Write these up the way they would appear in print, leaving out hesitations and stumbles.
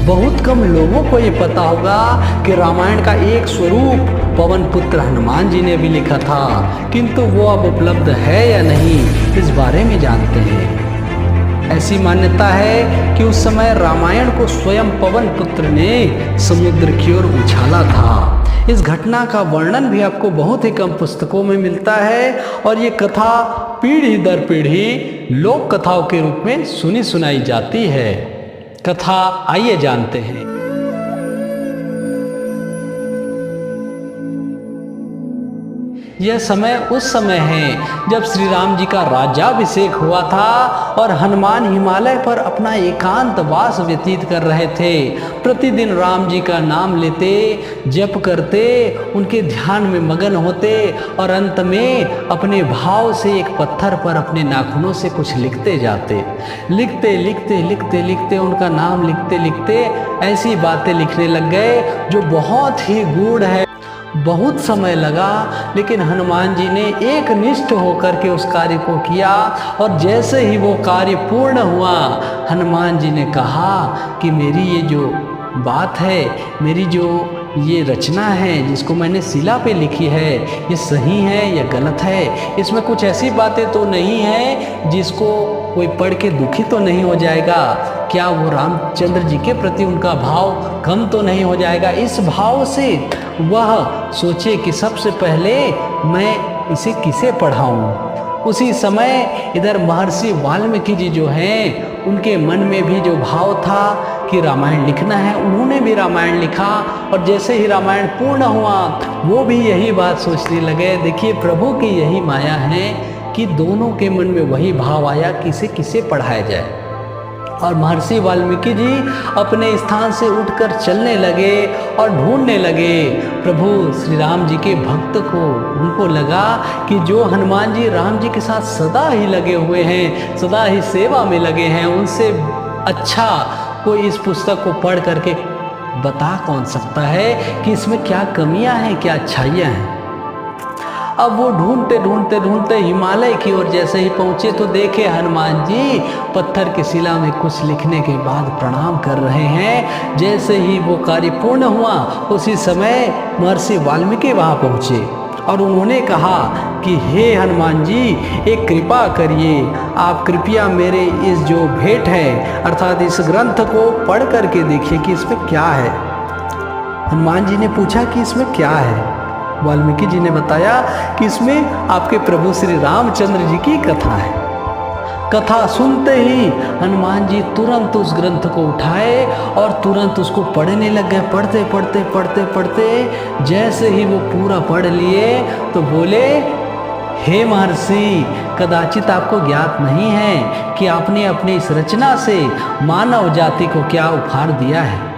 बहुत कम लोगों को ये पता होगा कि रामायण का एक स्वरूप पवन पुत्र हनुमान जी ने भी लिखा था, किंतु वो अब उपलब्ध है या नहीं इस बारे में जानते हैं। ऐसी मान्यता है कि उस समय रामायण को स्वयं पवन पुत्र ने समुद्र की ओर उछाला था। इस घटना का वर्णन भी आपको बहुत ही कम पुस्तकों में मिलता है और ये कथा पीढ़ी दर पीढ़ी लोक कथाओं के रूप में सुनी सुनाई जाती है। कथा आइए जानते हैं। यह समय उस समय है जब श्री राम जी का राज्याभिषेक हुआ था और हनुमान हिमालय पर अपना एकांत वास व्यतीत कर रहे थे। प्रतिदिन राम जी का नाम लेते, जप करते, उनके ध्यान में मगन होते और अंत में अपने भाव से एक पत्थर पर अपने नाखूनों से कुछ लिखते जाते। लिखते लिखते लिखते लिखते उनका नाम लिखते लिखते ऐसी बातें लिखने लग गए जो बहुत ही गूढ़ है। बहुत समय लगा, लेकिन हनुमान जी ने एक निष्ठ होकर के उस कार्य को किया और जैसे ही वो कार्य पूर्ण हुआ, हनुमान जी ने कहा कि मेरी ये जो बात है, मेरी जो ये रचना है जिसको मैंने शिला पे लिखी है, ये सही है या गलत है? इसमें कुछ ऐसी बातें तो नहीं है जिसको कोई पढ़ के दुखी तो नहीं हो जाएगा? क्या वो रामचंद्र जी के प्रति उनका भाव कम तो नहीं हो जाएगा? इस भाव से वह सोचे कि सबसे पहले मैं इसे किसे पढ़ाऊँ। उसी समय इधर महर्षि वाल्मीकि जी जो हैं, उनके मन में भी जो भाव था कि रामायण लिखना है, उन्होंने भी रामायण लिखा और जैसे ही रामायण पूर्ण हुआ वो भी यही बात सोचने लगे। देखिए, प्रभु की यही माया है कि दोनों के मन में वही भाव आया कि इसे किसे पढ़ाया जाए। और महर्षि वाल्मीकि जी अपने स्थान से उठकर चलने लगे और ढूंढने लगे प्रभु श्री राम जी के भक्त को। उनको लगा कि जो हनुमान जी राम जी के साथ सदा ही लगे हुए हैं, सदा ही सेवा में लगे हैं, उनसे अच्छा कोई इस पुस्तक को पढ़ करके बता कौन सकता है कि इसमें क्या कमियां हैं, क्या अच्छाइयाँ हैं। अब वो ढूंढते ढूंढते ढूंढते हिमालय की ओर जैसे ही पहुँचे तो देखे हनुमान जी पत्थर की शिला में कुछ लिखने के बाद प्रणाम कर रहे हैं। जैसे ही वो कार्य पूर्ण हुआ, उसी समय महर्षि वाल्मीकि वहाँ पहुँचे और उन्होंने कहा कि हे हनुमान जी, एक कृपा करिए, आप कृपया मेरे इस जो भेंट है अर्थात इस ग्रंथ को पढ़ करके देखिए कि इसमें क्या है। हनुमान जी ने पूछा कि इसमें क्या है। वाल्मीकि जी ने बताया कि इसमें आपके प्रभु श्री रामचंद्र जी की कथा है। कथा सुनते ही हनुमान जी तुरंत उस ग्रंथ को उठाए और तुरंत उसको पढ़ने लग गए। पढ़ते पढ़ते पढ़ते पढ़ते जैसे ही वो पूरा पढ़ लिए तो बोले, हे महर्षि, कदाचित आपको ज्ञात नहीं है कि आपने अपनी इस रचना से मानव जाति को क्या उपहार दिया है।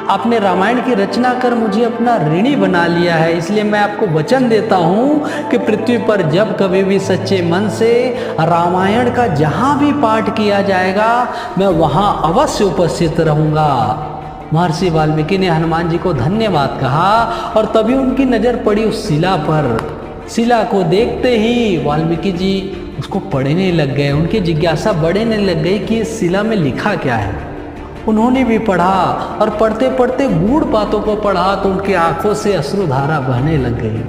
आपने रामायण की रचना कर मुझे अपना ऋणी बना लिया है। इसलिए मैं आपको वचन देता हूँ कि पृथ्वी पर जब कभी भी सच्चे मन से रामायण का जहाँ भी पाठ किया जाएगा, मैं वहाँ अवश्य उपस्थित रहूँगा। महर्षि वाल्मीकि ने हनुमान जी को धन्यवाद कहा और तभी उनकी नज़र पड़ी उस शिला पर। शिला को देखते ही वाल्मीकि जी उसको पढ़ने लग गए। उनकी जिज्ञासा बढ़ने लग गई कि इस शिला में लिखा क्या है। उन्होंने भी पढ़ा और पढ़ते पढ़ते गूढ़ बातों को पढ़ा तो उनकी आंखों से अश्रुधारा बहने लग गई।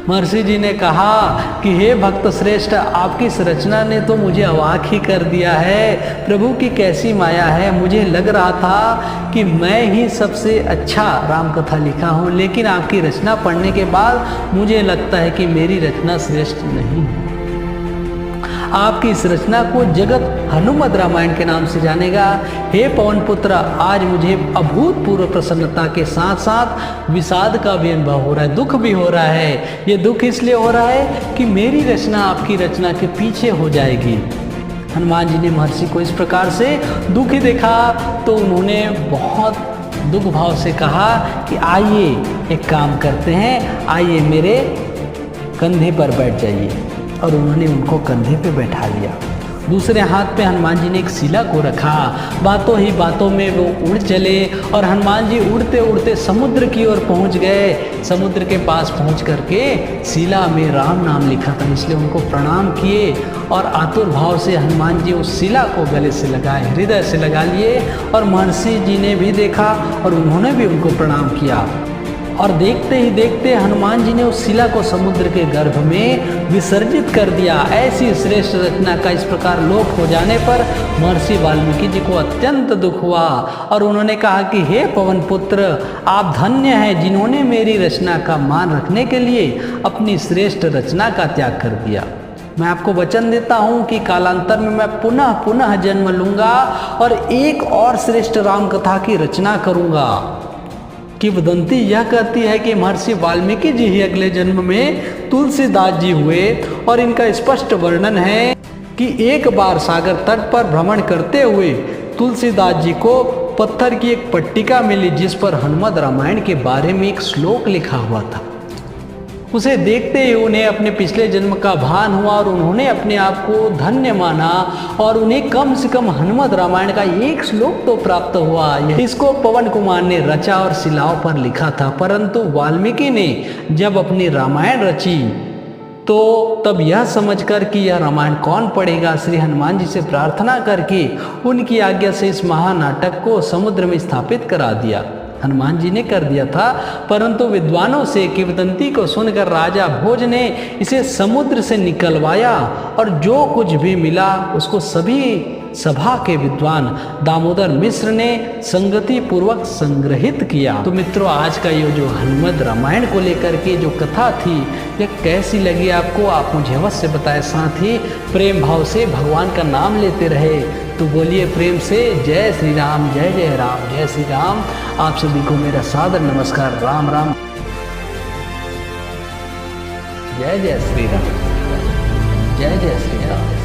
महर्षि जी ने कहा कि हे भक्त श्रेष्ठ, आपकी इस रचना ने तो मुझे अवाक ही कर दिया है। प्रभु की कैसी माया है। मुझे लग रहा था कि मैं ही सबसे अच्छा राम कथा लिखा हूँ, लेकिन आपकी रचना पढ़ने के बाद मुझे लगता है कि मेरी रचना श्रेष्ठ नहीं है। आपकी इस रचना को जगत हनुमत रामायण के नाम से जानेगा। हे पवन पुत्र, आज मुझे अभूतपूर्व प्रसन्नता के साथ साथ विषाद का भी अनुभव हो रहा है, दुख भी हो रहा है। ये दुख इसलिए हो रहा है कि मेरी रचना आपकी रचना के पीछे हो जाएगी। हनुमान जी ने महर्षि को इस प्रकार से दुखी देखा तो उन्होंने बहुत दुख भाव से कहा कि आइए एक काम करते हैं, आइए मेरे कंधे पर बैठ जाइए। और उन्होंने उनको कंधे पे बैठा लिया। दूसरे हाथ पे हनुमान जी ने एक शिला को रखा। बातों ही बातों में वो उड़ चले और हनुमान जी उड़ते उड़ते समुद्र की ओर पहुंच गए। समुद्र के पास पहुंच करके शिला में राम नाम लिखा था, इसलिए उनको प्रणाम किए और आतुर भाव से हनुमान जी उस शिला को गले से लगाए, हृदय से लगा लिए। और महर्षि जी ने भी देखा और उन्होंने भी उनको प्रणाम किया। और देखते ही देखते हनुमान जी ने उस शिला को समुद्र के गर्भ में विसर्जित कर दिया। ऐसी श्रेष्ठ रचना का इस प्रकार लोप हो जाने पर महर्षि वाल्मीकि जी को अत्यंत दुख हुआ और उन्होंने कहा कि हे पवन पुत्र, आप धन्य हैं जिन्होंने मेरी रचना का मान रखने के लिए अपनी श्रेष्ठ रचना का त्याग कर दिया। मैं आपको वचन देता हूँ कि कालांतर में मैं पुनः पुनः जन्म लूँगा और एक और श्रेष्ठ राम कथा की रचना करूँगा। किंवदंती यह कहती है कि महर्षि वाल्मीकि जी ही अगले जन्म में तुलसीदास जी हुए और इनका स्पष्ट वर्णन है कि एक बार सागर तट पर भ्रमण करते हुए तुलसीदास जी को पत्थर की एक पट्टिका मिली जिस पर हनुमद रामायण के बारे में एक श्लोक लिखा हुआ था। उसे देखते ही उन्हें अपने पिछले जन्म का भान हुआ और उन्होंने अपने आप को धन्य माना और उन्हें कम से कम हनुमद रामायण का एक श्लोक तो प्राप्त हुआ। इसको पवन कुमार ने रचा और शिलाओं पर लिखा था, परंतु वाल्मीकि ने जब अपनी रामायण रची तो तब यह समझकर कि यह रामायण कौन पढ़ेगा, श्री हनुमान जी से प्रार्थना करके उनकी आज्ञा से इस महानाटक को समुद्र में स्थापित करा दिया। हनुमान जी ने कर दिया था, परंतु विद्वानों से किंवदंती को सुनकर राजा भोज ने इसे समुद्र से निकलवाया और जो कुछ भी मिला उसको सभी सभा के विद्वान दामोदर मिश्र ने संगति पूर्वक संग्रहित किया। तो मित्रों, आज का ये जो हनुमद रामायण को लेकर के जो कथा थी यह कैसी लगी आपको, आप मुझे अवश्य बताएं। साथ ही प्रेम भाव से भगवान का नाम लेते रहे तो बोलिए प्रेम से जय श्री राम, जय जय राम, जय श्री राम। आप सभी को मेरा सादर नमस्कार। राम राम, जय जय श्री राम, जय जय श्री राम।